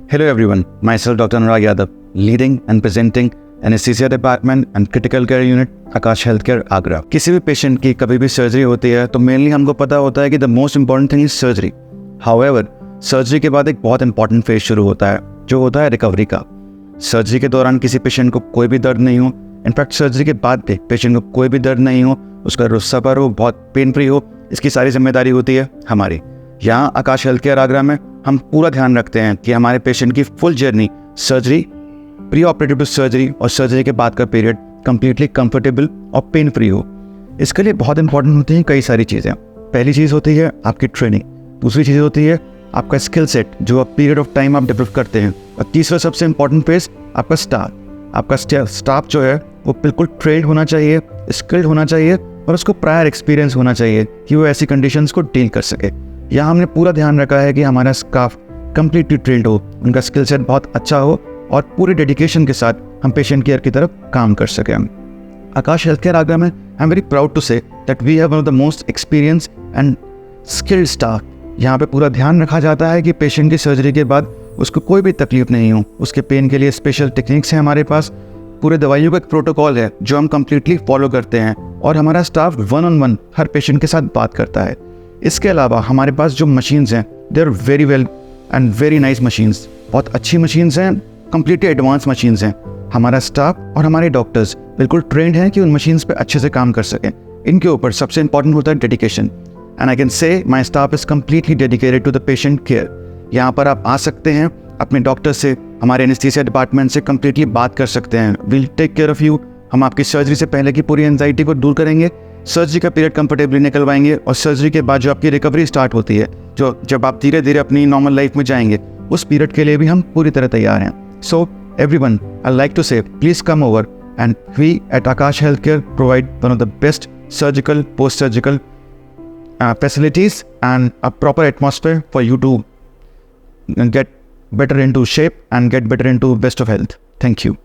Hello everyone, myself Dr. Anurag Yadav, leading and presenting Anesthesia Department and Critical Care Unit, Akash health care Agra. किसी भी patient की कभी भी surgery होती है तो मेनली हमको पता होता है कि the most important thing is surgery. However, surgery के बाद एक बहुत इंपॉर्टेंट फेज शुरू होता है जो होता है रिकवरी का। सर्जरी के दौरान किसी पेशेंट को कोई भी दर्द नहीं हो, इनफैक्ट सर्जरी के बाद भी पेशेंट को कोई भी दर्द नहीं हो, उसका सफ़र हो, बहुत पेन फ्री हो, इसकी सारी जिम्मेदारी होती है हमारी। यहाँ आकाश हेल्थ केयर आगरा में हम पूरा ध्यान रखते हैं कि हमारे पेशेंट की full journey surgery, pre operative to surgery और सर्जरी के बाद का पीरियड कंप्लीटली कंफर्टेबल और पेन फ्री हो। इसके लिए बहुत इंपॉर्टेंट होती हैं कई सारी चीज़ें। पहली चीज़ होती है आपकी ट्रेनिंग, दूसरी चीज़ होती है आपका स्किल सेट जो आप पीरियड ऑफ टाइम आप डेवलप करते हैं, और तीसरा सबसे इंपॉर्टेंट फेज आपका स्टाफ। आपका स्टाफ जो है वो बिल्कुल ट्रेंड होना चाहिए, स्किल्ड होना चाहिए और उसको प्रायर एक्सपीरियंस होना चाहिए कि वो ऐसी कंडीशंस को डील कर सके। यहाँ हमने पूरा ध्यान रखा है कि हमारा स्टाफ कंप्लीटली ट्रेंड हो, उनका स्किल सेट बहुत अच्छा हो और पूरे डेडिकेशन के साथ हम पेशेंट केयर की तरफ काम कर सकें। आकाश हेल्थ केयर आगरा में I am very proud to say that we have one of the most experience and skilled staff. यहाँ पे पूरा ध्यान रखा जाता है कि पेशेंट की सर्जरी के बाद उसको कोई भी तकलीफ नहीं हो। उसके पेन के लिए स्पेशल टेक्निक्स हैं हमारे पास, पूरे दवाइयों का एक प्रोटोकॉल है जो हम कम्प्लीटली फॉलो करते हैं, और हमारा स्टाफ 1-on-1 हर पेशेंट के साथ बात करता है। इसके अलावा हमारे पास जो मशीन्स हैं they are very well and very nice machines, बहुत अच्छी मशीन्स हैं, कम्प्लीटली एडवांस मशीन्स हैं। हमारा स्टाफ और हमारे डॉक्टर्स बिल्कुल ट्रेंड हैं कि उन मशीन्स पे अच्छे से काम कर सकें। इनके ऊपर सबसे इंपॉर्टेंट होता है dedication, and I can say my staff is completely dedicated to the patient care. यहाँ पर आप आ सकते हैं, अपने डॉक्टर से, हमारे एनेस्थीसिया डिपार्टमेंट से कम्प्लीटली बात कर सकते हैं। Will take care of you. हम आपकी सर्जरी से पहले की पूरी एंजाइटी को दूर करेंगे, सर्जरी का पीरियड कंफर्टेबली निकलवाएंगे, और सर्जरी के बाद जो आपकी रिकवरी स्टार्ट होती है, जो जब आप धीरे धीरे अपनी नॉर्मल लाइफ में जाएंगे, उस पीरियड के लिए भी हम पूरी तरह तैयार हैं। So everyone, I like to say please come over, and we at Aakash health care provide one of the best surgical, post surgical facilities and a proper atmosphere for you to get better into shape and get better into best of health. Thank you.